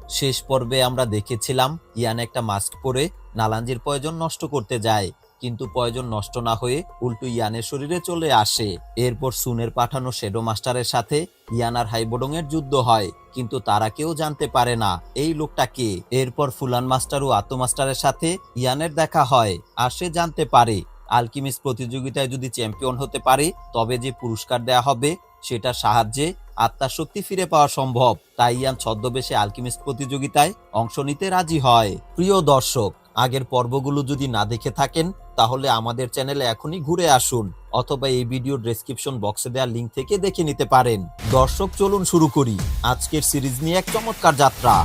শেষ পর্বে আমরা দেখেছিলাম ইয়ান একটা মাস্ক পরে নালাঞ্জির পয়জন নষ্ট করতে যায়, কিন্তু পয়জন নষ্ট না হয়ে উল্টো ইয়ানের শরীরে চলে আসে। এরপর সুনের পাঠানো শ্যাডো মাস্টারের সাথে ইয়ান আর হাইবোডং এর যুদ্ধ হয়, কিন্তু তারা কেউ জানতে পারে না এই লোকটা কে। এরপর ফুলান মাস্টার ও আত্ম মাস্টারের সাথে ইয়ানের দেখা হয়, আর সে জানতে পারে আলকিমিস্ট প্রতিযোগিতায় যদি চ্যাম্পিয়ন হতে পারে তবে যে পুরস্কার দেয়া হবে সেটার সাহায্যে আত্মার শক্তি ফিরে পাওয়া সম্ভব। তাই ইয়ান ছদ্মবেশে আলকিমিস্ট প্রতিযোগিতায় অংশ নিতে রাজি হয়। প্রিয় দর্শক, আগের পর্বগুলো যদি না দেখে থাকেন তাহলে আমাদের চ্যানেলে এখনই ঘুরে আসুন, অথবা এই ভিডিও ডেসক্রিপশন বক্সে দেওয়া লিঙ্ক থেকে দেখে নিতে পারেন। দর্শক, চলুন শুরু করি আজকের সিরিজ নিয়ে এক চমৎকার যাত্রা।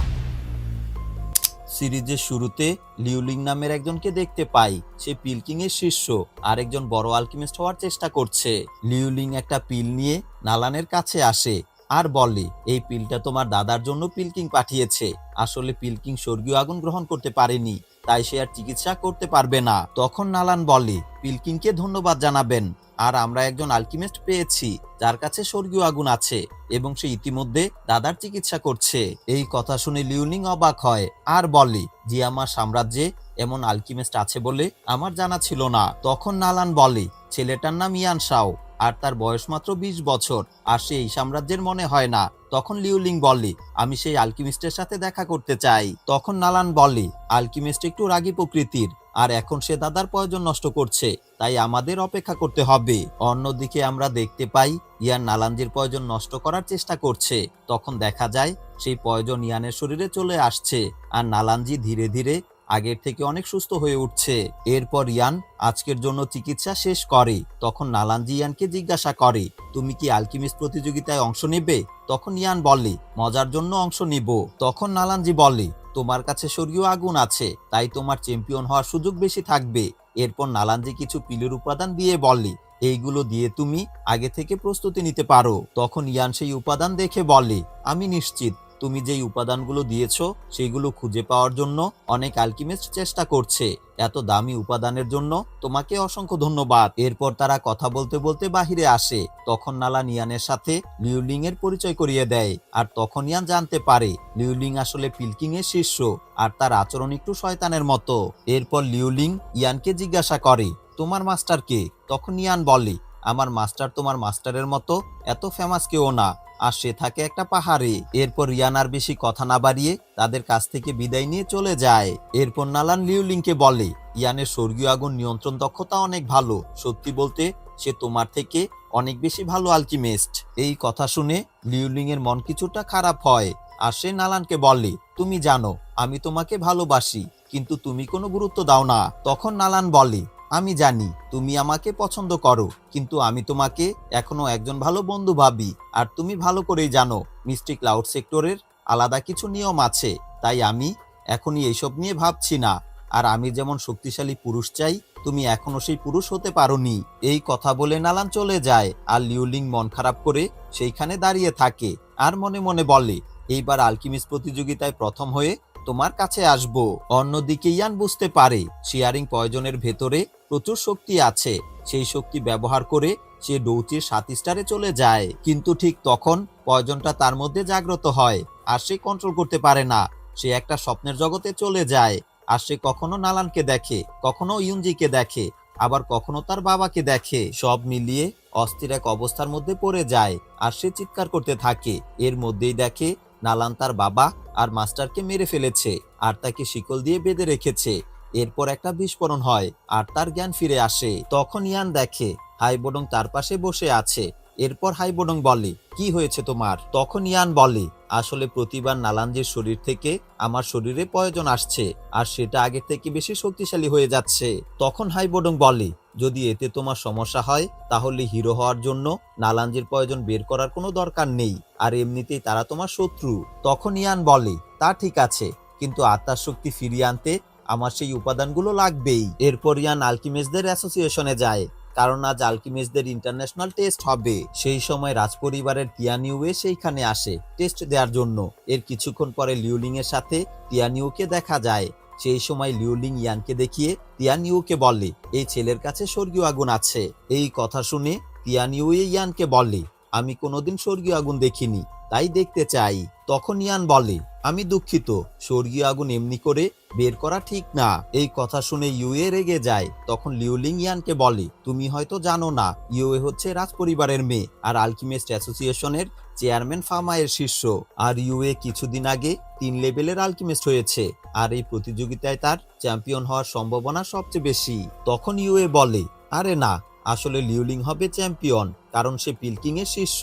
সিরিজের শুরুতে লিউলিং নামের একজনকে দেখতে পাই। সে পিলকিং এর শিষ্য, আরেকজন বড় আলকেমিস্ট হওয়ার চেষ্টা করছে। লিউলিং একটা পিল নিয়ে নালানের কাছে আসে আর বলে, এই পিলটা তোমার দাদার জন্য পিলকিং পাঠিয়েছে। আসলে পিলকিং স্বর্গীয় আগুন গ্রহণ করতে পারেনি, তাই সে আর চিকিৎসা করতে পারবে না। তখন নালান বলে, পিলকিংকে ধন্যবাদ জানাবেন, আর আমরা একজন আলকেমিস্ট পেয়েছি যার কাছে স্বর্গীয় আগুন আছে এবং সে ইতিমধ্যে দাদার চিকিৎসা করছে। এই কথা শুনে লিউলিং অবাক হয় আর বলে যে আমার সাম্রাজ্যে এমন আলকেমিস্ট আছে বলে আমার জানা ছিল না। তখন নালান বলে, ছেলেটার নাম ইয়ান শাও আর তার বয়স মাত্র 20 বছর, আর সে এই সাম্রাজ্যের মনে হয় না। তখন লিউলিং বলে, আমি সেই আলকেমিস্টের সাথে দেখা করতে চাই। তখন নালান বলে, আলকেমিস্ট একটু রাগী প্রকৃতির, আর এখন সে দাদার পয়জন নষ্ট করছে, তাই আমাদের অপেক্ষা করতে হবে। অন্যদিকে আমরা দেখতে পাই ইয়ান নালাঞ্জির পয়জন নষ্ট করার চেষ্টা করছে। তখন দেখা যায় সেই পয়জন ইয়ানের শরীরে চলে আসছে, আর নালাঞ্জি ধীরে ধীরে আগের থেকে অনেক সুস্থ হয়ে উঠছে। এরপর ইয়ান আজকের জন্য চিকিৎসা শেষ করে। তখন নালাঞ্জি ইয়ানকে জিজ্ঞাসা করে, তুমি কি আলকেমিস্ট প্রতিযোগিতায় অংশ নেবে? তখন ইয়ান বলে, মজার জন্য অংশ নিব। তখন নালাঞ্জি বলে, তোমার কাছে স্বর্গীয় আগুন আছে, তাই তোমার চ্যাম্পিয়ন হওয়ার সুযোগ বেশি থাকবে। এরপর নালাঞ্জি কিছু পিলের উপাদান দিয়ে বলে, এইগুলো দিয়ে তুমি আগে থেকে প্রস্তুতি নিতে পারো। তখন ইয়ান সেই উপাদান দেখে বলে, আমি নিশ্চিত তুমি যেই উপাদানগুলো দিয়েছো সেইগুলো খুঁজে পাওয়ার জন্য অনেক আলকেমিস্ট চেষ্টা করছে। এত দামি উপাদানের জন্য তোমাকে অসংখ্য ধন্যবাদ। এরপর তারা কথা বলতে বলতে বাহিরে আসে। তখন নালান ইয়ানের সাথে লিউলিং এর পরিচয় করিয়ে দেয়, আর তখন ইয়ান জানতে পারে লিউলিং আসলে পিলকিং এর শিষ্য, আর তার আচরণ একটু শয়তানের মতো। এরপর লিউলিং ইয়ানকে জিজ্ঞাসা করে, তোমার মাস্টার কে? তখন ইয়ান বলে, আমার মাস্টার তোমার মাস্টারের মতো এত ফেমাস কেউ না, আর সে থাকে একটা পাহাড়ে। এরপর ইয়ান আর বেশি কথা না বাড়িয়ে তাদের কাছ থেকে বিদায় নিয়ে চলে যায়। এরপর নালান লিউলিংকে বলে, ইয়ানের স্বর্গীয় আগুন নিয়ন্ত্রণ দক্ষতা অনেক ভালো, সত্যি বলতে সে তোমার থেকে অনেক বেশি ভালো আলকেমিস্ট। এই কথা শুনে লিউলিং এর মন কিছুটা খারাপ হয়, আর সে নালানকে বলে, তুমি জানো আমি তোমাকে ভালোবাসি, কিন্তু তুমি কোনো গুরুত্ব দাও না। তখন নালান বলে, আমি জানি তুমি আমাকে পছন্দ করো, কিন্তু আমি তোমাকে এখনো একজন ভালো বন্ধু ভাবি, আর তুমি ভালো করেই জানো মিস্টিক ক্লাউড সেক্টরের আলাদা কিছু নিয়ম আছে, তাই আমি এখনই এইসব নিয়ে ভাবছি না। আর আমি যেমন শক্তিশালী পুরুষ চাই, তুমি এখনো সেই পুরুষ হতে পারোনি। এই কথা বলে নালান চলে যায়, আর লিউলিং মন খারাপ করে সেইখানে দাঁড়িয়ে থাকে আর মনে মনে বলে, এইবার আলকেমিস্ট প্রতিযোগিতায় প্রথম হয়ে তোমার কাছে আসব। অন্যদিকে ইয়ান বুঝতে পারে শিয়ারিং পয়জনের ভেতরে প্রচুর শক্তি আছে। সেই শক্তি ব্যবহার করে সে ডৌচির 7 স্টারে চলে যায়, কিন্তু ঠিক তখন পয়জনটা তার মধ্যে জাগ্রত হয়, আর সে কন্ট্রোল করতে পারে না। সে একটা স্বপ্নের জগতে চলে যায়, আর সে কখনো নালানকে দেখে, কখনো ইউনজিকে দেখে, আবার কখনো তার বাবাকে দেখে। সব মিলিয়ে অস্থির এক অবস্থার মধ্যে পড়ে যায়, আর সে চিৎকার করতে থাকে। এর মধ্যেই দেখে নালান তার বাবা আর মাস্টারকে মেরে ফেলেছে, আর তাকে শিকল দিয়ে বেঁধে রেখেছে। এরপর একটা বিস্ফোরণ হয়, আর তার জ্ঞান ফিরে আসে। তখন ইয়ান দেখে হাইবোডং তার পাশে বসে আছে। এরপর হাইবোডং বলে, কি হয়েছে তোমার? তখন ইয়ান বলে, আসলে প্রতিবার নালানজির শরীর থেকে আমার শরীরে পয়জন আসছে, আর সেটা আগের থেকে বেশি শক্তিশালী হয়ে যাচ্ছে। তখন হাইবোডং বলে, যদি এতে তোমার সমস্যা হয় তাহলে হিরো হওয়ার জন্য নালানজির পয়জন বের করার কোনো দরকার নেই, আর এমনিতেই তারা তোমার শত্রু। তখন ইয়ান বলে, তা ঠিক আছে, কিন্তু আত্মার শক্তি ফিরিয়ে আনতে আমার সেই উপাদানগুলো লাগবেই। এরপর ইয়ান আলকেমিস্টদের অ্যাসোসিয়েশনে যায়, কারণ আজ আলকেমিস্টদের ইন্টারন্যাশনাল টেস্ট হবে। সেই সময় রাজপরিবারের তিয়ানিউয়ে সেইখানে আসে টেস্ট দেওয়ার জন্য। এর কিছুক্ষণ পরে লিউলিং এর সাথে তিয়ানিউকে দেখা যায়। সেই সময় লিউলিং ইয়ানকে দেখিয়ে তিয়ানিউকে বলে, এই ছেলের কাছে স্বর্গীয় আগুন আছে। এই কথা শুনে তিয়ানিউয়ে ইয়ানকে বলে, আমি কোনোদিন স্বর্গীয় আগুন দেখিনি, তাই দেখতে চাই। তখন ইয়ান বলে, আমি দুঃখিত, স্বর্গীয় আগুন এমনি করে বের করা ঠিক না। এই কথা শুনে ইউএ রেগে যায়। তখন লিউলিং ইয়ানকে বলে, তুমি হয়তো জানো না, ইউএ হচ্ছে রাজপরিবারের মেয়ে আর আলকিমিস্ট অ্যাসোসিয়েশনের চেয়ারম্যান ফামায়ের শিষ্য। আর ইউএ কিছুদিন আগে 3 লেভেলের আলকিমিস্ট হয়েছে, আর এই প্রতিযোগিতায় তার চ্যাম্পিয়ন হওয়ার সম্ভাবনা সবচেয়ে বেশি। তখন ইউএ বলে, আরে না, আসলে লিউলিং হবে চ্যাম্পিয়ন, কারণ সে পিলকিং এর শিষ্য।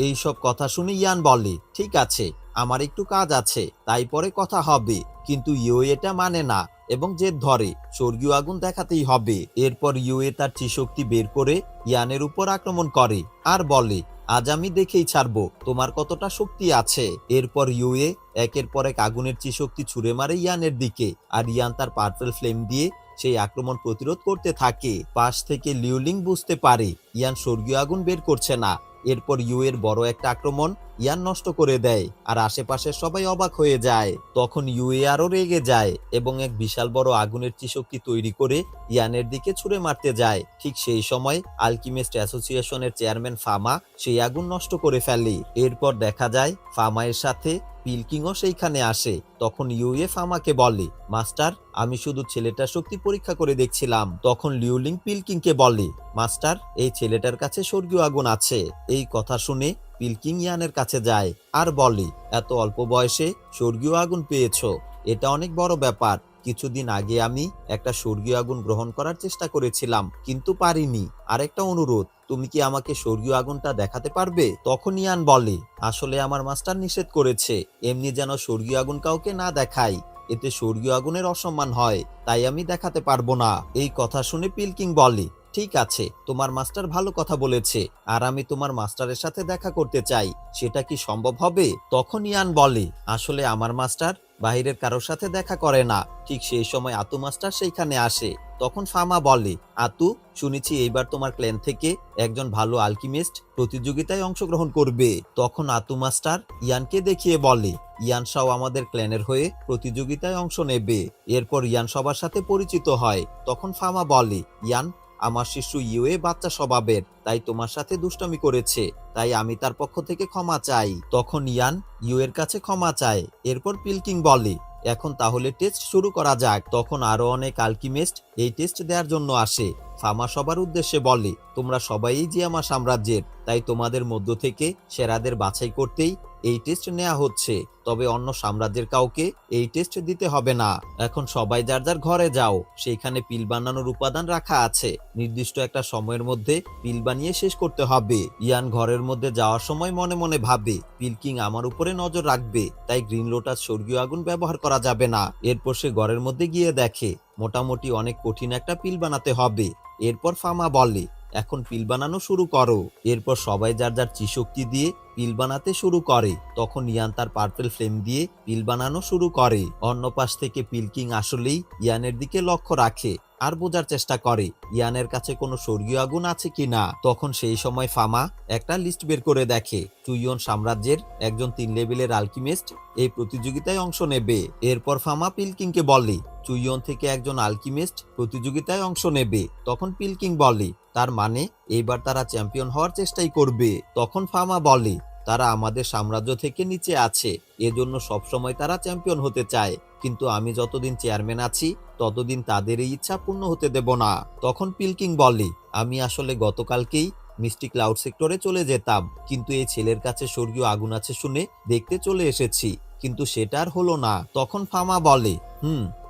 এই সব কথা শুনে ইয়ান বলে, ঠিক আছে, আমার একটু কাজ আছে, তাই পরে কথা হবে। কিন্তু ইউএ এটা মানে না এবং জেদ ধরে স্বর্গীয় আগুন দেখাতেই হবে। এরপর ইউএ তার চিশক্তি বের করে ইয়ানের উপর আক্রমণ করে আর বলে, আজ আমি দেখেই ছাড়বো তোমার কতটা শক্তি আছে। এরপর ইউএ একের পর এক আগুনের চিশক্তি ছুঁড়ে মারে ইয়ানের দিকে, আর ইয়ান তার পার্পল ফ্লেম দিয়ে সেই আক্রমণ প্রতিরোধ করতে থাকে। পাশ থেকে লিউলিং বুঝতে পারে ইয়ান স্বর্গীয় আগুন বের করছে না। এরপর ইউএর বড় একটা আক্রমণ ইয়ান নষ্ট করে দেয়, আর আশেপাশের সবাই অবাক হয়ে যায়। তখন ইউএ আরো রেগে যায় এবং এক বিশাল বড় আগুনের চিশক্তি তৈরি করে ইয়ানের দিকে ছুঁড়ে মারতে যায়। ঠিক সেই সময় আলকিমিস্ট অ্যাসোসিয়েশনের চেয়ারম্যান ফামা সেই আগুন নষ্ট করে ফেলে। এরপর দেখা যায় ফামায়ের সাথে পিলকিংও সেইখানে আসে। তখন ইউএ ফামাকে বলে, মাস্টার, আমি শুধু ছেলেটার শক্তি পরীক্ষা করে দেখছিলাম। তখন লিউলিং পিলকিংকে বলে, মাস্টার, এই ছেলেটার কাছে স্বর্গীয় আগুন আছে। এই কথা শুনে পিলকিং ইয়ানের কাছে যায় আর বলে, এত অল্প বয়সে স্বর্গীয় আগুন পেয়েছো, এটা অনেক বড় ব্যাপার। কিছুদিন আগে আমি একটা স্বর্গীয় আগুন গ্রহণ করার চেষ্টা করেছিলাম, কিন্তু পারিনি। আরেকটা অনুরোধ, তুমি কি আমাকে স্বর্গীয় আগুনটা দেখাতে পারবে? তখন ইয়ান বলে, আসলে আমার মাস্টার নিষেধ করেছে, এমনি যেন স্বর্গীয় আগুন কাউকে না দেখাই, এতে স্বর্গীয় আগুনের অসম্মান হয়, তাই আমি দেখাতে পারবো না। এই কথা শুনে পিলকিং বলে, ঠিক আছে, তোমার মাস্টার ভালো কথা বলেছে, আর আমি তোমার মাস্টারের সাথে দেখা করতে চাই, সেটা কি সম্ভব হবে? তখন ইয়ান বলে, আসলে আমার মাস্টার বাহিরের কারোর সাথে দেখা করে না। ঠিক সেই সময় আতু মাস্টার সেইখানে আসে। তখন ফামা বলে, আতু, শুনেছি এইবার তোমার ক্ল্যান থেকে একজন ভালো আলকিমিস্ট প্রতিযোগিতায় অংশগ্রহণ করবে। তখন আতু মাস্টার ইয়ানকে দেখিয়ে বলে, ইয়ান শাও আমাদের ক্ল্যানের হয়ে প্রতিযোগিতায় অংশ নেবে। এরপর ইয়ান সবার সাথে পরিচিত হয়। তখন ফামা বলে, ইয়ান, আমার শিশু ইউএ বাচ্চা স্বভাবের, তাই তোমার সাথে দুষ্টামি করেছে, তাই আমি তার পক্ষ থেকে ক্ষমা চাই। তখন ইয়ান ইউএর কাছে ক্ষমা চায়। এরপর পিলকিং বলে, এখন তাহলে টেস্ট শুরু করা যাক। তখন আরো অনেক আলকিমিস্ট এই টেস্ট দেওয়ার জন্য আসে। ফামা সবার উদ্দেশ্যে বলে, তোমরা সবাই জিয়ামা সাম্রাজ্যের, তাই তোমাদের মধ্য থেকে সেরাদের বাছাই করতেই এই টেস্ট নেওয়া হচ্ছে, তবে অন্য সাম্রাজ্যের কাউকে এই টেস্ট দিতে হবে না। এখন সবাই যার যার ঘরে যাও, সেইখানে পিল বানানোর উপাদান রাখা আছে, নির্দিষ্ট একটা সময়ের মধ্যে পিল বানিয়ে শেষ করতে হবে। ইয়ান ঘরের মধ্যে যাওয়ার সময় মনে মনে ভাবে, পিলকিং আমার উপরে নজর রাখবে, তাই গ্রিন লোটাস স্বর্গীয় আগুন ব্যবহার করা যাবে না। এরপর সে ঘরের মধ্যে গিয়ে দেখে মোটামুটি অনেক কঠিন একটা পিল বানাতে হবে। এরপর ফামা বলে, এখন পিল বানানো শুরু করো। এরপর সবাই যার যার চিশক্তি দিয়ে পিল বানাতে শুরু করে। তখন ইয়ান তার পার্পল ফ্লেম দিয়ে পিল বানানো শুরু করে। অন্য পাশ থেকে পিলকিং আসলেই ইয়ানের দিকে লক্ষ্য রাখে আর বোঝার চেষ্টা করে ইয়ানের কাছে কোনো স্বর্গীয় আগুন আছে কিনা। তখন সেই সময় ফামা একটা লিস্ট বের করে দেখে চুইয়ন সাম্রাজ্যের একজন 3 লেভেলের আলকিমিস্ট এই প্রতিযোগিতায় অংশ নেবে। এরপর ফামা পিলকিংকে বলে, চুইয়ন থেকে একজন আলকিমিস্ট প্রতিযোগিতায় অংশ নেবে। তখন পিলকিং বলে, তার মানে এইবার তারা চ্যাম্পিয়ন হওয়ার চেষ্টাই করবে। তখন ফামা বলে, তারা আমাদের সাম্রাজ্য থেকে নিচে আছে, এজন্য সবসময় তারা চ্যাম্পিয়ন হতে চায়, কিন্তু আমি যতদিন চেয়ারম্যান আছি ততদিন তাদের এই ইচ্ছা পূর্ণ হতে দেব না। তখন পিলকিং বলে, আমি আসলে গতকালকেই মিস্টি ক্লাউড সেক্টরে চলে যেতাম, কিন্তু এই ছেলের কাছে স্বর্গীয় আগুন আছে শুনে দেখতে চলে এসেছি, কিন্তু সেটা আর হলো না। তখন ফামা বলে,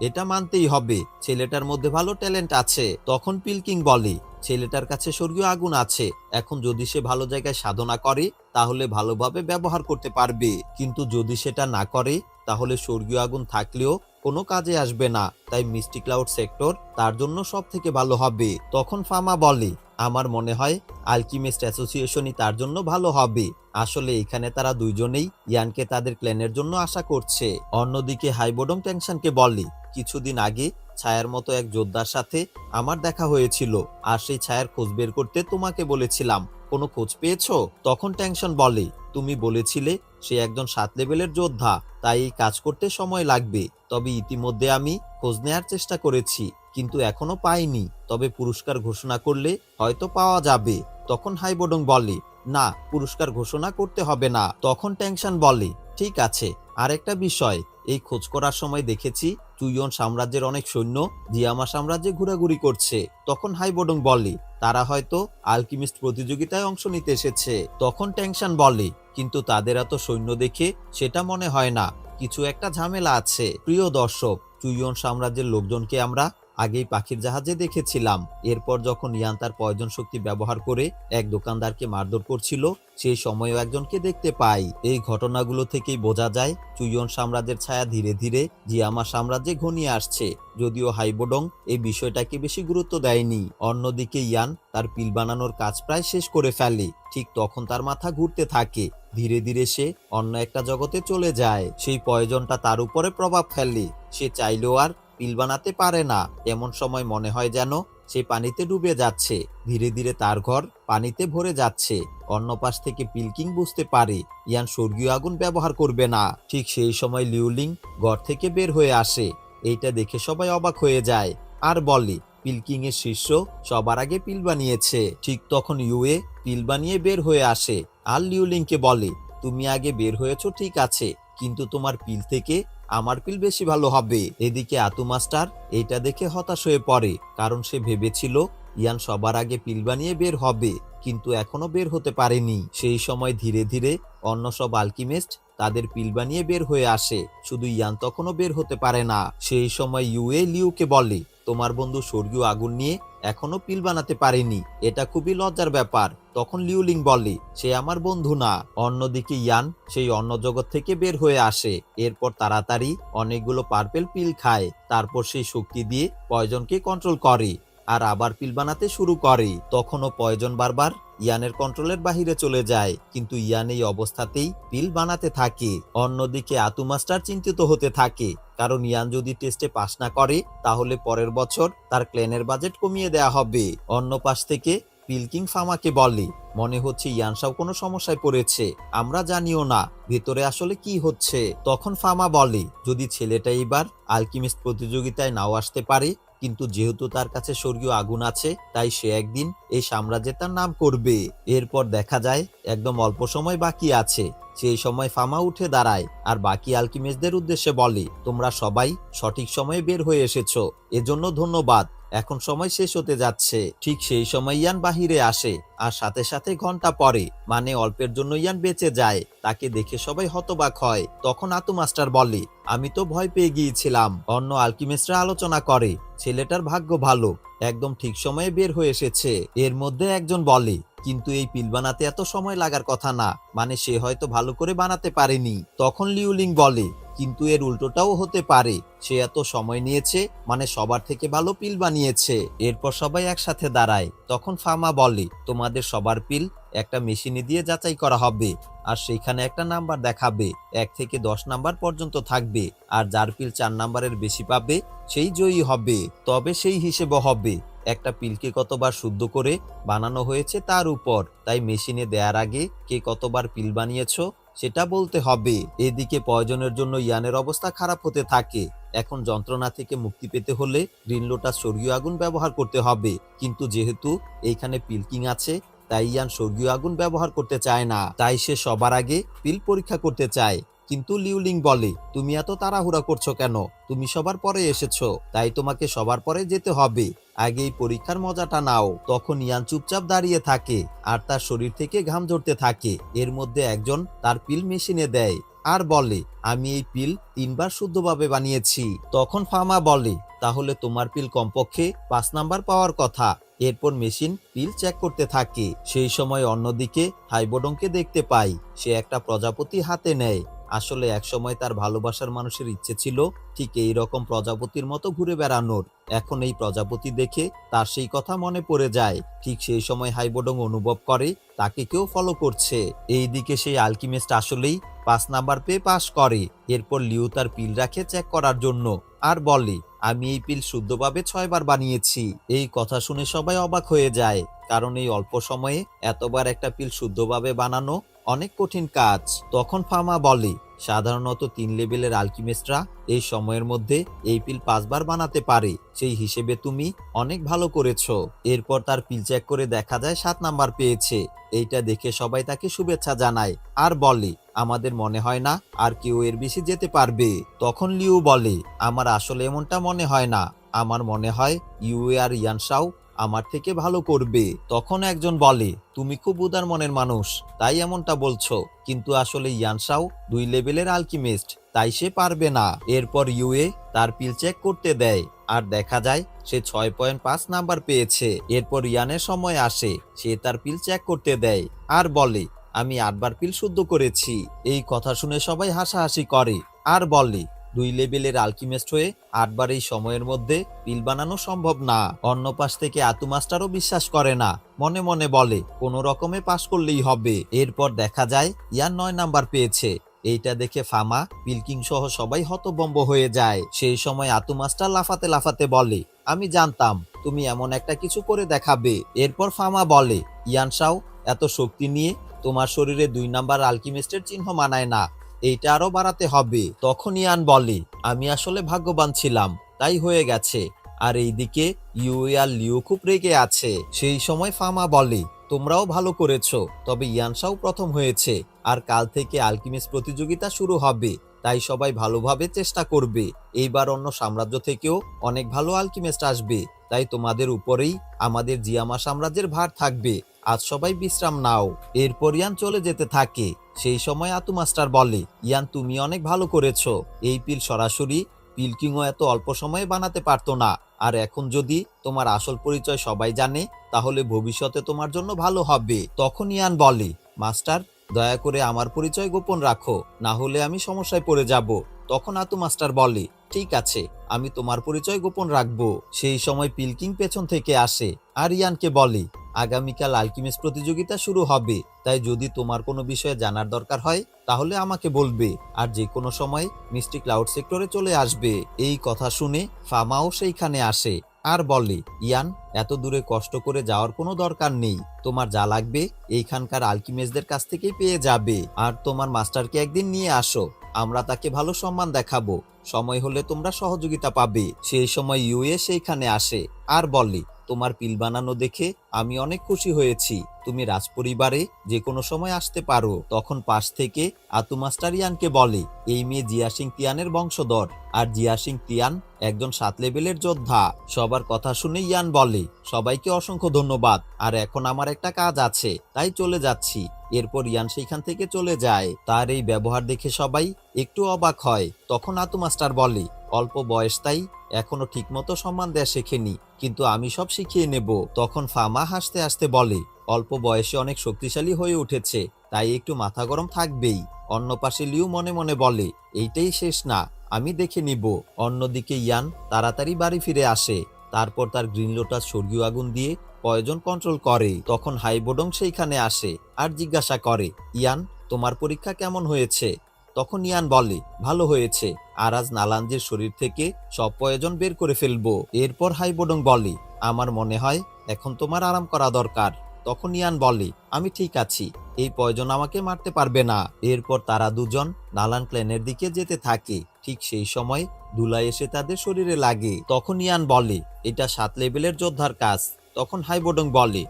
এটা মানতেই হবে, ছেলেটার মধ্যে ভালো ট্যালেন্ট আছে। তখন পিলকিং বলে, ছেলেটার কাছে স্বর্গীয় আগুন আছে, এখন যদি সে ভালো জায়গায় সাধনা করে তাহলে ভালোভাবে ব্যবহার করতে পারবে, কিন্তু যদি সেটা না করে তাহলে স্বর্গীয় আগুন থাকলেও কোনো কাজে আসবে না, তাই মিস্টি ক্লাউড সেক্টর তার জন্য সব থেকে ভালো হবে। তখন ফামা বলে, আমার মনে হয় আলকিমিস্ট অ্যাসোসিয়েশনই তার জন্য ভালো হবে, আসলে এখানে তারা দুইজনেই ইয়ানকে তাদের ক্ল্যানের জন্য আশা করছে। অন্যদিকে হাইবোডং টেনশনকে বলে, কিছুদিন আগে ছায়ার মতো এক যোদ্ধার সাথে আমার দেখা হয়েছিল, আর সেই ছায়ার খোঁজ বের করতে তোমাকে বলেছিলাম, কোনো খোঁজ পেয়েছো? তখন টেনশন বলে, তুমি বলেছিলে সে একজন 7 লেভেলের যোদ্ধা, তাই এই কাজ করতে সময় লাগবে, তবে ইতিমধ্যে আমি খোঁজ নেয়ার চেষ্টা করেছি, কিন্তু এখনো পাইনি, তবে পুরস্কার ঘোষণা করলে হয়তো পাওয়া যাবে। তখন হাইবোডং বলে, না, পুরস্কার ঘোষণা করতে হবে না। তখন টেনশন বলে, ঠিক আছে, আরেকটা বিষয়, এই খোঁজ করার সময় দেখেছি চুইয়ন সাম্রাজ্যের অনেক সৈন্য জিয়ামা সাম্রাজ্যে ঘোরাঘুরি করছে। তখন হাইবোডং বলে তারা হয়তো আলকিমিস্ট প্রতিযোগিতায় অংশ নিতে এসেছে। তখন ট্যাংশান বলে কিন্তু তাদের এত সৈন্য দেখে সেটা মনে হয় না, কিছু একটা ঝামেলা আছে। প্রিয় দর্শক, চুইয়ন সাম্রাজ্যের লোকজনকে আমরা আগেই পাখির জাহাজে দেখেছিলাম। এরপর যখন ইয়ান তার পয়জন শক্তি ব্যবহার করে এক দোকানদারকে মারধর করছিল, সেই সময়ও একজনকে দেখতে পাই। এই ঘটনাগুলো থেকেই বোঝা যায় চুইয়ন সাম্রাজ্যের ছায়া ধীরে ধীরে জিয়ামা সাম্রাজ্যে ঘনিয়ে আসছে, যদিও হাইবোডং এই বিষয়টাকে বেশি গুরুত্ব দেয়নি। অন্যদিকে ইয়ান তার পিল বানানোর কাজ প্রায় শেষ করে ফেলে। ঠিক তখন তার মাথা ঘুরতে থাকে, ধীরে ধীরে সে অন্য একটা জগতে চলে যায়। সেই পয়জনটা তার উপরে প্রভাব ফেলে, সে চাইলেও আর পিল বানাতে পারে না। এমন সময় মনে হয় যেন সে পানিতে ডুবে যাচ্ছে, ধীরে ধীরে তার ঘর পানিতে ভরে যাচ্ছে। অন্য পাশ থেকে পিলকিং বুঝতে পারে ইয়ান স্বর্গীয় আগুন ব্যবহার করবে না। ঠিক সেই সময় লিউলিং ঘর থেকে বের হয়ে আসে। এইটা দেখে সবাই অবাক হয়ে যায় আর বলে পিলকিং এর শিষ্য সবার আগে পিল বানিয়েছে। ঠিক তখন ইউয়ে পিল বানিয়ে বের হয়ে আসে আর লিউলিংকে বলে তুমি আগে বের হয়েছো ঠিক আছে, কিন্তু তোমার পিল থেকে আমার পিল বেশি ভালো হবে। এদিকে আতু মাস্টার এটা দেখে হতাশ হয়ে পড়ে, কারণ সে ভেবেছিল ইয়ান সবার আগে পিল বানিয়ে বের হবে, কিন্তু এখনো বের হতে পারেনি। সেই সময় ধীরে ধীরে অন্য সব আলকিমিস্ট তাদের পিল বানিয়ে বের হয়ে আসে, শুধু ইয়ান তখনও বের হতে পারে না। সেই সময় ইউএ লিউকে বলে তোমার বন্ধু স্বর্গীয় আগুন নিয়ে এখনো পিল বানাতে পারেনি, এটা খুবই লজ্জার ব্যাপার। তখন লিউলিং বলে সে আমার বন্ধু না। অন্যদিকে ইয়ান সেই অন্য জগৎ থেকে বের হয়ে আসে, এরপর তাড়াতাড়ি অনেকগুলো পার্পেল পিল খায়। তারপর সেই শক্তি দিয়ে পয়জনকে কন্ট্রোল করে আর আবার পিল বানাতে শুরু করে। তখনও পয়জন বারবার ইয়ানের কন্ট্রোলের বাহিরে চলে যায়, কিন্তু ইয়ান এই অবস্থাতেই পিল বানাতে থাকে। অন্যদিকে আতু মাস্টার চিন্তিত হতে থাকে, কারণ ইয়ান যদি টেস্টে পাস না করে তাহলে পরের বছর তার ক্লেনের বাজেট কমিয়ে দেয়া হবে। অন্য পাশ থেকে পিলকিং ফামাকে বলে মনে হচ্ছে ইয়ানসাও কোনো সমস্যায় পড়েছে, আমরা জানিও না ভেতরে আসলে কি হচ্ছে। তখন ফামা বলে যদি ছেলেটা এবার আলকিমিস্ট প্রতিযোগিতায় নাও আসতে পারে, কিন্তু যেহেতু তার কাছে স্বর্গীয় আগুন আছে, তাই সে একদিন এই সাম্রাজ্যে তার নাম করবে। এরপর দেখা যায় একদম অল্প সময় বাকি আছে। সেই সময় ফামা উঠে দাঁড়ায় আর বাকি আলকিমিস্টদের উদ্দেশ্যে বলে তোমরা সবাই সঠিক সময়ে বের হয়ে এসেছো, এজন্য ধন্যবাদ, এখন সময় শেষ হতে যাচ্ছে। ঠিক সেই সময় ইয়ান বাহিরে আসে আর সাথে সাথে ঘন্টা পরে, মানে অল্পের জন্য ইয়ান বেঁচে যায়। তাকে দেখে সবাই হতবাক হয়। তখন আতু মাস্টার বলে আমি তো ভয় পেয়ে গিয়েছিলাম। অন্য আলকিমিস্টরা আলোচনা করে ছেলেটার ভাগ্য ভালো, একদম ঠিক সময়ে বের হয়ে এসেছে। এর মধ্যে একজন বলে কিন্তু এই পিল বানাতে এত সময় লাগার কথা না, মানে সে হয়তো ভালো করে বানাতে পারেনি। তখন লিউলিং বলে কিন্তু এর উল্টোটাও হতে পারে, সে এত সময় নিয়েছে মানে সবার থেকে ভালো পিল বানিয়েছে। এরপর সবাই একসাথে দাঁড়ায়। তখন ফামা বলে তোমাদের সবার পিল একটা মেশিনে দিয়ে যাচাই করা হবে আর সেখানে একটা নাম্বার দেখাবে, 1 থেকে 10 নাম্বার পর্যন্ত থাকবে, আর যার পিল 4 নাম্বারের বেশি পাবে সেই জয়ী হবে। তবে সেই হিসেবে হবে একটা পিলকে কতবার শুদ্ধ করে বানানো হয়েছে তার উপর, তাই মেশিনে দেওয়ার আগে কে কতবার পিল বানিয়েছো সেটা বলতে হবে। এদিকে পয়জনের জন্য ইয়ানের অবস্থা খারাপ হতে থাকে। এখন যন্ত্রণা থেকে মুক্তি পেতে হলে গ্রিন লোটাস স্বর্গীয় আগুন ব্যবহার করতে হবে, কিন্তু যেহেতু এইখানে পিলকিং আছে তাই ইয়ান স্বর্গীয় আগুন ব্যবহার করতে চায় না, তাই সে সবার আগে পিল পরীক্ষা করতে চায়। কিন্তু লিউলিং বলে তুমি এত তাড়াহুড়া করছো কেন, তুমি সবার পরে এসেছো, তাই তোমাকে সবার পরে যেতে হবে, আগে এই পরীক্ষার মজাটা নাও। তখন ইয়ান চুপচাপ দাঁড়িয়ে থাকে আর তার শরীর থেকে ঘাম ঝরতে থাকে। এর মধ্যে একজন তার পিল মেশিনে দেয় আর বলে আমি এই পিল 3 বার শুদ্ধভাবে বানিয়েছি। তখন ফামা বলে তাহলে তোমার পিল কমপক্ষে 5 নাম্বার পাওয়ার কথা। এরপর মেশিন পিল চেক করতে থাকে। সেই সময় অন্যদিকে হাইবোডংকে দেখতে পাই, সে একটা প্রজাপতি হাতে নেয়। আসলে একসময় তার ভালোবাসার মানুষের ইচ্ছে ছিল ঠিক এই রকম প্রজাপতির মতো ঘুরে বেড়ানোর। এখন এই প্রজাপতি দেখে তার সেই কথা মনে পড়ে যায়। ঠিক সেই সময় হাইবোডং অনুভব করে তাকে কেউ ফলো করছে। এইদিকে সেই আলকিমিস্ট আসলেই 5 নাম্বার পেয়ে পাশ করে। এরপর লিউ তার পিল রাখে চেক করার জন্য আর বলে আমি এই পিল শুদ্ধভাবে 6 বার বানিয়েছি। এই কথা শুনে সবাই অবাক হয়ে যায়, কারণ এই অল্প সময়ে এতবার একটা পিল শুদ্ধভাবে বানানো অনেক কঠিন কাজ। তখন ফামা বলে সাধারণত 3 লেভেলের আলকেমিস্টরা এই সময়ের মধ্যে এই পিল 5 বার বানাতে পারে, সেই হিসেবে তুমি অনেক ভালো করেছো। এরপর তার পিল চেক করে দেখা যায় 7 নাম্বার পেয়েছে। এইটা দেখে সবাই তাকে শুভেচ্ছা জানায় আর বলে, আমাদের মনে হয় না আর কেউ এর বেশি যেতে পারবে। তখন লিউ বলে, আমার আসলে এমনটা মনে হয় না, আমার মনে হয় ইউএ আর ইয়ানশাও আমার থেকে ভালো করবে। তখন একজন বলে, তুমি খুব উদার মনের মানুষ, তাই এমনটা বলছো, কিন্তু আসলে ইয়ানশাও 2 লেভেলের আলকেমিস্ট, তাই সে পারবে না। এরপর ইউএ তার পিল চেক করতে দেয় আর দেখা যায় সে 6.5 নাম্বার পেয়েছে। এরপর ইয়ানের সময় আসে, সে তার পিল চেক করতে দেয় আর বলে, আমি 8 বার পিল শুদ্ধ করেছি। এই কথা শুনে সবাই হাসাহাসি করে আর বলে, 2 লেভেলের আলকেমিস্ট হয়ে 8 বার এই সময়ের মধ্যে পিল বানানো সম্ভব না। অন্য পাশ থেকে আতু মাস্টারও বিশ্বাস করে না, মনে মনে বলে কোনো রকমে পাশ করলেই হবে। এরপর দেখা যায় ইয়ান 9 নাম্বার পেয়েছে। এইটা দেখে ফামা, পিলকিং সহ সবাই হতভম্ব হয়ে যায়। সেই সময় আতু মাস্টার লাফাতে লাফাতে বলে, আমি জানতাম তুমি এমন একটা কিছু করে দেখাবে। এরপর ফামা বলে, ইয়ানশাও, এত শক্তি নিয়ে তোমার শরীরে 2 নাম্বার আলকেমিস্টের চিহ্ন মানায় না, এইটা আরো বাড়াতে হবে। তখন ইয়ান বলে, আমি আসলে ভাগ্যবান ছিলাম, তাই হয়ে গেছে। আর এইদিকে ইউই আর লিউ খুব রেগে আছে। সেই সময় ফামা বলে, তোমরাও ভালো করেছো, তবে ইয়ানশাও প্রথম হয়েছে আর কাল থেকে আলকেমিস্ট প্রতিযোগিতা শুরু হবে, তাই সবাই ভালোভাবে চেষ্টা করবে। এইবার অন্য সাম্রাজ্য থেকেও অনেক ভালো আলকেমিস্ট আসবে, তাই তোমাদের উপরেই আমাদের জিয়ামা সাম্রাজ্যের ভার থাকবে। আজ সবাই বিশ্রাম নাও। এরপর ইয়ান চলে যেতে থাকে। সেই সময় আতু মাস্টার বলে, ইয়ান তুমি অনেক ভালো করেছো, এই পিল সরাসরি পিলকিংও এত অল্প সময়ে বানাতে পারতো না। আর এখন যদি তোমার আসল পরিচয় সবাই জানে, তাহলে ভবিষ্যতে তোমার জন্য ভালো হবে। তখন ইয়ান বলে, মাস্টার, দয়া করে আমার পরিচয় গোপন রাখো, না হলে আমি সমস্যায় পড়ে যাব। তখন আতু মাস্টার বলে, ঠিক আছে, আমি তোমার পরিচয় গোপন রাখবো। সেই সময় পিলকিং পেছন থেকে আসে আর ইয়ানকে বলে, আগামীকাল আলকেমিস্ট প্রতিযোগিতা শুরু হবে, তাই যদি তোমার কোনো বিষয়ে জানার দরকার হয় তাহলে আমাকে বলবে, আর যে কোনো সময় মিষ্টি ক্লাউড সেক্টরে চলে আসবে। এই কথা শুনে ফামাও সেইখানে আসে আর বলে, ইয়ান, এত দূরে কষ্ট করে যাওয়ার কোনো দরকার নেই, তোমার যা লাগবে এইখানকার আলকেমিস্টদের কাছ থেকেই পেয়ে যাবে। আর তোমার মাস্টারকে একদিন নিয়ে আসো, আমরা তাকে ভালো সম্মান দেখাবো, সময় হলে তোমরা সহযোগিতা পাবে। সেই সময় ইউএ সেইখানে আসে আর বলে, তোমার পিল বানানো দেখে আমি অনেক খুশি হয়েছি, তুমি রাজপরিবারে যে কোনো সময় আসতে পারো। তখন পাশ থেকে আতু মাস্টার ইয়ানকে বলে, এই মেয়ে জিয়া সিং তিয়ানের বংশধর, আর জিয়া সিং তিয়ান একজন 7 লেভেলের যোদ্ধা। সবার কথা শুনে ইয়ান বলে, সবাইকে অসংখ্য ধন্যবাদ, আর এখন আমার একটা কাজ আছে, তাই চলে যাচ্ছি। এরপর ইয়ান সেইখান থেকে চলে যায়। তার এই ব্যবহার দেখে সবাই একটু অবাক হয়। তখন আতু মাস্টার বলে, অল্প বয়স তাই এখনো ঠিকমতো সম্মান দেয়া শেখেনি, কিন্তু আমি সব শিখিয়ে নেব। তখন ফামা হাসতে হাসতে বলে, অল্প বয়সে অনেক শক্তিশালী হয়ে উঠেছে, তাই একটু মাথা গরম থাকবেই। অন্য পাশে লিউ মনে মনে বলে, এইটাই শেষ না, আমি দেখে নিব। অন্যদিকে ইয়ান তাড়াতাড়ি বাড়ি ফিরে আসে। তারপর তার গ্রিন লোটাস স্বর্গীয় আগুন দিয়ে পয়জন কন্ট্রোল করে। তখন হাইবোডং সেইখানে আসে আর জিজ্ঞাসা করে, ইয়ান, তোমার পরীক্ষা কেমন হয়েছে? তখন ইয়ান বলে, ভালো হয়েছে, আর আজ নালানজির শরীর থেকে সব পয়জন বের করে ফেলবো। এরপর হাইবোডং বলে, আমার মনে হয় এখন তোমার আরাম করা দরকার। তখন ইয়ান বলে, আমি ঠিক আছি, এই পয়জন আমাকে মারতে পারবে না। এরপর তারা দুজন নালান ক্ল্যানের দিকে যেতে থাকে। ঠিক সেই সময় ধুলা এসে তাদের শরীরে লাগে। তখন ইয়ান বলে, এটা 7 লেভেলের যোদ্ধার কাজ। তখন হাইবোডং বলে,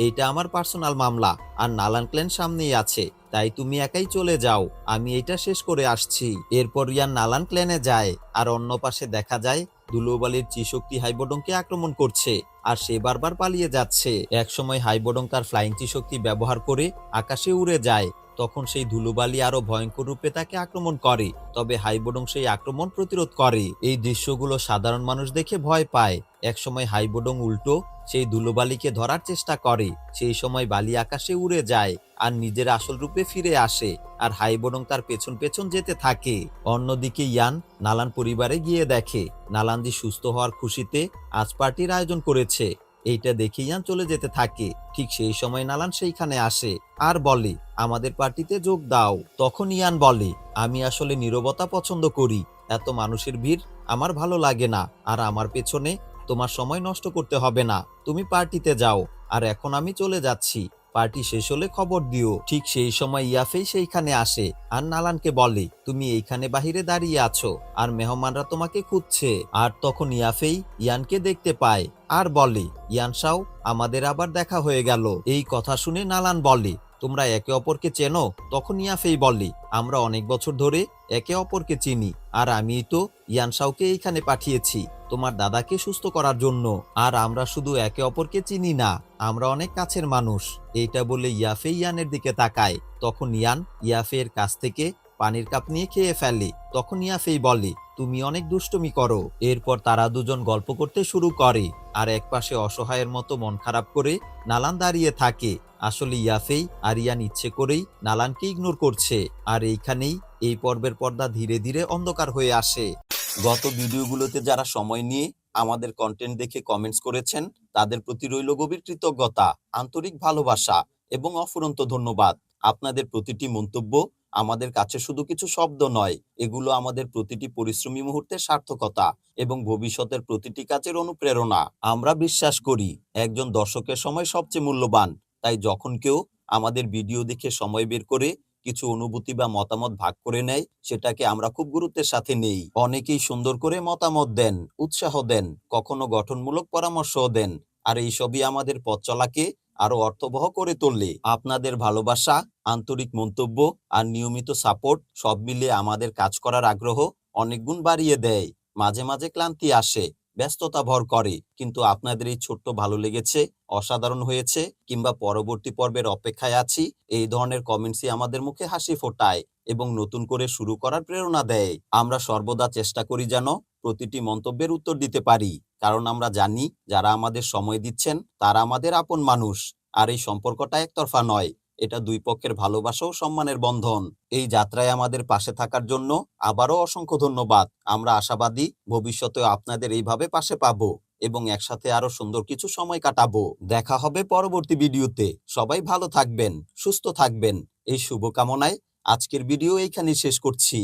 এইটা আমার পার্সোনাল মামলা, আর নালান ক্ল্যান সামনেই আছে, তাই তুমি একাই চলে যাও, আমি এটা শেষ করে আসছি। এরপর ইয়ান নালান ক্ল্যানে যায়, আর অন্য পাশে দেখা যায় ধুলোবালির চিশক্তি হাইবোডংকে আক্রমণ করছে, আর সে বারবার পালিয়ে যাচ্ছে। একসময় হাইবোডং তার ফ্লাইং চিশক্তি ব্যবহার করে আকাশে উড়ে যায়। তখন সেই ধুলোবালি আরো ভয়ঙ্কর রূপে তাকে আক্রমণ করে, তবে হাইবোডং সেই আক্রমণ প্রতিরোধ করে। এই দৃশ্যগুলো সাধারণ মানুষ দেখে ভয় পায়। একসময় হাইবোডং উল্টো সেই ধুলোবালিকে ধরার চেষ্টা করে। সেই সময় বালি আকাশে উড়ে যায় আর নিজের আসল রূপে ফিরে আসে, আর হাইবোডং তার পেছন পেছন যেতে থাকে। অন্যদিকে ইয়ান নালান পরিবারে গিয়ে দেখে নালানজি সুস্থ হওয়ার খুশিতে আজ পার্টির আয়োজন করেছে। এইটা দেখে ইয়ান চলে যেতে থাকে। ঠিক সেই সময় নালান সেইখানে আসে আর বলে, আমাদের পার্টিতে যোগ দাও। তখন ইয়ান বলে, আমি আসলে নীরবতা পছন্দ করি, এত মানুষের ভিড় আমার ভালো লাগে না, আর আমার পেছনে তোমার সময় নষ্ট করতে হবে না, তুমি পার্টিতে যাও। আর এখন আমি চলে যাচ্ছি, পার্টি শেষ হলে খবর দিও। ঠিক সেই সময় ইয়াফেই সেইখানে আসে আর নালানকে বলে, তুমি এইখানে বাহিরে দাঁড়িয়ে আছো আর মেহমানরা তোমাকে খুঁজছে। আর তখন ইয়াফেই ইয়ানকে দেখতে পায় আর বলে, ইয়ান শাও, আমাদের আবার দেখা হয়ে গেল। এই কথা শুনে নালান বলে, তোমরা একে অপরকে চেনো? তখন ইয়াফেই বলে, আমরা অনেক বছর ধরে একে অপরকে চিনি, আর আমি তো ইয়ান শাওকে এইখানে পাঠিয়েছি তোমার দাদাকে সুস্থ করার জন্য। আর আমরা শুধু একে অপরকে চিনি না, আমরা অনেক কাছের মানুষ। এইটা বলে ইয়াফে ইয়ানের দিকে তাকায়। তখন ইয়ান ইয়াফের কাছ থেকে পানির কাপ নিয়ে খেয়ে ফেলে। তখন ইয়াফেই বলে, তুমি অনেক দুষ্টুমি করো। এরপর তারা দুজন গল্প করতে শুরু করে আর একপাশে অসহায়ের মতো মন খারাপ করে নালান দাঁড়িয়ে থাকে। আসলে ইয়াফেই আর ইয়ান ইচ্ছে করেই নালানকে ইগনোর করছে। আর এইখানেই এই পর্বের পর্দা ধীরে ধীরে অন্ধকার হয়ে আসে। গত ভিডিওগুলোতে যারা সময় নিয়ে আমাদের কন্টেন্ট দেখে কমেন্টস করেছেন তাদের প্রতি রইল গভীর কৃতজ্ঞতা, আন্তরিক ভালোবাসা এবং অফুরন্ত ধন্যবাদ। আপনাদের প্রতিটি মন্তব্য আমাদের কাছে শুধু কিছু শব্দ নয়, এগুলো আমাদের প্রতিটি পরিশ্রমী মুহূর্তের সার্থকতা এবং ভবিষ্যতের প্রতিটি কাজের অনুপ্রেরণা। আমরা বিশ্বাস করি একজন দর্শকের সময় সবচেয়ে মূল্যবান, তাই যখন কেউ আমাদের ভিডিও দেখে সময় বের করে কিছু অনুভূতি বা মতামত ভাগ করে নেয়, সেটাকে আমরা খুব গুরুত্বের সাথে নেই। অনেকেই সুন্দর করে মতামত দেন, উৎসাহ দেন, কখনো গঠনমূলক পরামর্শও দেন, আর এইসবই আমাদের পথ চলাকে আরো অর্থবহ করে তোলে। আপনাদের ভালোবাসা, আন্তরিক মন্তব্য আর নিয়মিত সাপোর্ট সব মিলিয়ে আমাদের কাজ করার আগ্রহ অনেক গুণ বাড়িয়ে দেয়। মাঝে মাঝে ক্লান্তি আসে, ব্যস্ততা ভর করে, কিন্তু আপনাদের এই ছোট্ট ভালো লেগেছে, অসাধারণ হয়েছে কিংবা পরবর্তী পর্বের অপেক্ষায় আছি, এই ধরনের কমেন্টসই আমাদের মুখে হাসি ফোটায় এবং নতুন করে শুরু করার প্রেরণা দেয়। আমরা সর্বদা চেষ্টা করি যেন প্রতিটি মন্তব্যের উত্তর দিতে পারি, কারণ আমরা জানি যারা আমাদের সময় দিচ্ছেন তারা আমাদের আপন মানুষ। আর এই সম্পর্কটা একতরফা নয়, এটা দুই পক্ষের ভালোবাসা ও সম্মানের বন্ধন। এই যাত্রায় আমাদের পাশে থাকার জন্য আবারও অসংখ্য ধন্যবাদ। আমরা আশাবাদী ভবিষ্যতে আপনাদের এইভাবে পাশে পাবো এবং একসাথে আরো সুন্দর কিছু সময় কাটাবো। দেখা হবে পরবর্তী ভিডিওতে। সবাই ভালো থাকবেন, সুস্থ থাকবেন, এই শুভকামনায় আজকের ভিডিও এইখানেই শেষ করছি।